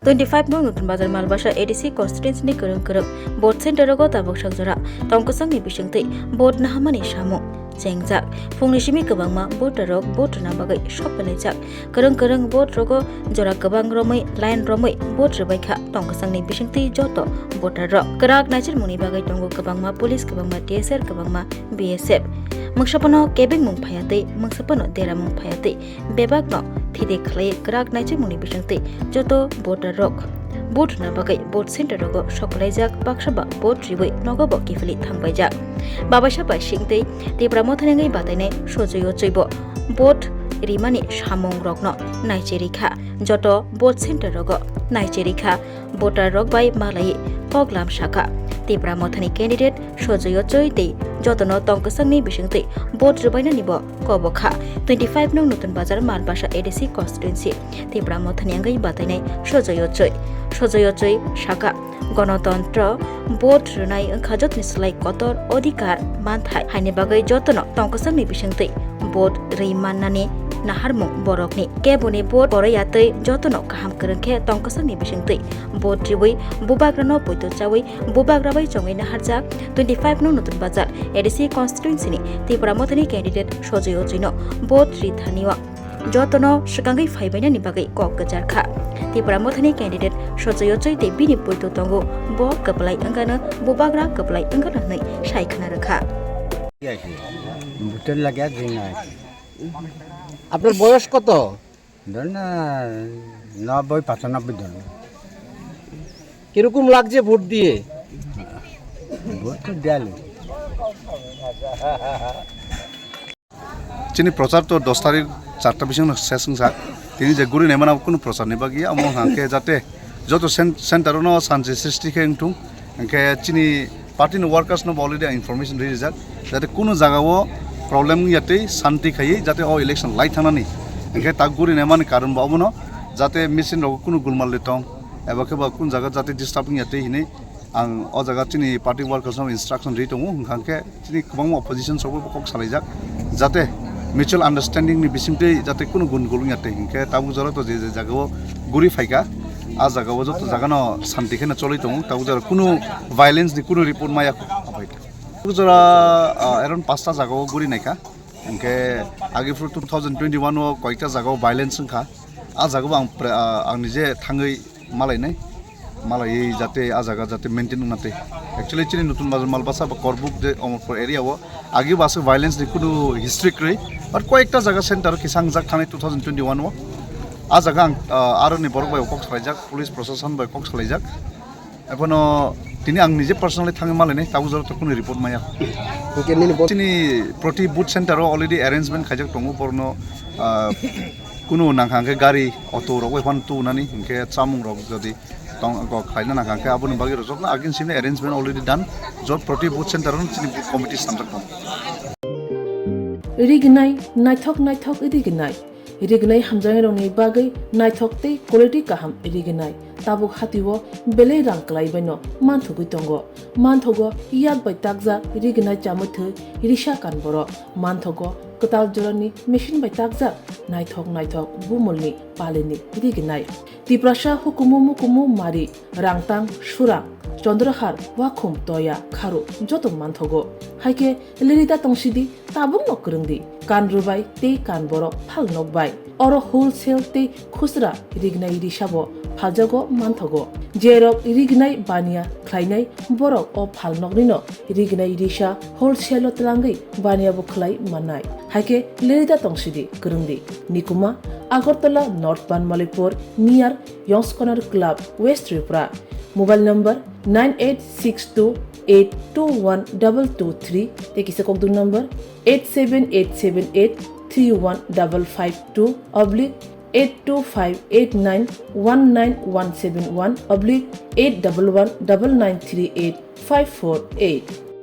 25 nung nutun bazar malbasa ADC constituency ni kereng board center rogo tabok sakjora tongkosang ni bisingtei board nahamani samu jengjak fungni simi kebangma board rok board na bagai shopelaijak kereng board rogo jora kebang romai line romai board rebaikha tongkosang ni bisingtei joto board rok kerak najer muni bagai tongo kebangma police kebangma TSR kebangma BSF mungsapono kebeng mung phayate mungsapono dera mung phayate bebakno thide khlai kerak najer muni bisingtei joto board rok board na bagai board center rogo shopelaijak baksaba board ribai nogobo kifli thangbaijak babasa bai singtei TIPRA Motha Wngnai batainai Sujoy Uchoi board rimani samung rokno naicherikha joto board center rogo naicherikha voter rok bai malai poglam Sakha TIPRA Motha ni candidate Sujoy Uchoi tei jotono tongkosangni bisingtei board rubaina nibo kobokha 25 nung nutun bazar malbasa ADC constituency TIPRA Motha ni angai batainai Sujoy Uchoi Sakha গণতন্ত্র vote রুনাই খাজত নিসলাই কতর অধিকার মানথাই Heine বাগৈ যতন তংকসংনি বিসংতৈ vote रै माननानि नाहारमुं बरकनि केबनि vote बरयातै जतन गाहाम करंखे तंकसंनि बिसंतै vote रिबै बुबाग्रानो पयतो चावै बुबाग्राबै चंगै नाहारजाक 25 no नतुन बाजार ADC कन्स्टिट्युएन्सिनि TIPRA Motha नि candidate Sujoy Uchoi vote रिथानिवा जतन सकांगै फाइबायनानि बागै कक गजारखा TIPRA Motha नि candidate Sujoy Uchoi tei bini poito tongo bo Kwplai angano bubagra Kwplai angano nei saikana rakha বুটের লাগে ঝিঙা আপনার বয়স কত? ধর না 90-95 ধর কিরকম লাগছে ভোট দিয়ে? ভোট তো দেয়ালে চিনি প্রচার তো 10 তারিখ 4টা বিসং শেষ সংসা তিনি যে গুরি নেমানা কোনো প্রচার নিবা গিয়া আমো হাকে যাতে যত সেন্টারনো শান্তি সৃষ্টি খেংটুং হাকে চিনি পার্টি নো ওয়ার্কার্স নো অলরেডি ইনফরমেশন রেডি যাক যাতে কোনো জায়গাও প্রবলেম ইয়াতে শান্তি খাই যাতে ও ইলেকশন লাই থানানি হাকে তাক গুরি নেমানি কারণ বাবনো যাতে মেশিন রগ কোনো গুলমাল লেটং এবা কেবা কোন জায়গা যাতে ডিস্টার্বিং ইয়াতে হিনে आं अ जागा चिनि पार्टी वर्कर्सनाव इन्स्ट्रक्शन रि दङ हांखे चिनि गोबां अपोजिशन सबो कक सालायजाक जाते मिउचुअल अंडरस्टैंडिंग नि बिसिमतै जाते कोनो गुन गुलुं याते हिंखे ताबु जरा तो जे जागाव गुरि फाइका आ जागाव जत जागानो शांति खेना चलै दङ ताबु जरा कोनो वायलेंस नि कोनो रिपोर्ट माया अबाय ताबु जरा अराउंड 5टा जागाव गुरि नायका हिंखे आगे 2021 ओ कयटा जागाव वायलेंस संखा आ जागाव आं निजे थाङै मालायनाय मालाय जाते आ जागा जाते मेंटेन नाते एक्चुअली चिनि नतुन बाजार मालबासा बा करबुक जे अमरपुर एरिया वो आगे बासे वायलेंस नि कुनु हिस्ट्री क्रै बट कयेकटा जागा सेंटर किसां जाक थानाय 2021 वो आ जागा आरो नि बरक बाय कक सलायजाक पुलिस प्रशासन बाय कक सलायजाक एफनो तिनि आं निजे पर्सनली थाङै मालायनाय ताबु जरा तो कुनु रिपोर्ट माया चिनि प्रति बुथ सेंटर अलरेडी अरेंजमेंट खायजाक दङ परनो कुनु नांखांगे गाड़ी अटो रग एफान तुनानि हिंखे चामुं रग जदि को खायना नांखांगे आबोनि बागै रजबना आगिन सिने अरेंजमेंट अलरेडी डन जब प्रति बुथ सेंटर चिनि बुथ कमिटी सामजाक दं Wngnai नायथक Wngnai हामजांग रंनि बागै नायथकते क्वालिटी काहाम Wngnai ताबुक हातिवो बेले रां क्लाइबायनो मानथुगै दंगो मानथगो याक बाय ताकजा Wngnai चामुथो रिसा कानबरो मानथगो कताल जरनि मेशिन बाय ताकजा नायथक बुमलनि पालेनि Wngnai तिप्रासा हुकुमु मारि रांतां सुरां चंद्रहार वाखुम तोया खारु जतो मानथगो हाइके लिरिदा तंसिदि ताबुं नकरंदि कान रुबाय ते कान बरो फाल नकबाय अरो होलसेल ते खुसरा Wngnai रिसाबो फालजागो मानथगो जेरक Wngnai बानिया ख्लायनाय बरक अ फाल नकनिनो Wngnai रिसा होलसेल तलांगै बानियाबो ख्लाय मानाय हाइके लिरिदा तंसिदि करंदि निकुमा Agartala North Banmalipur near Young's Corner Club, West Tripura. Mobile number 9862821223. Take a call number 87878315552 oblique 825891971 oblique 8119938 548.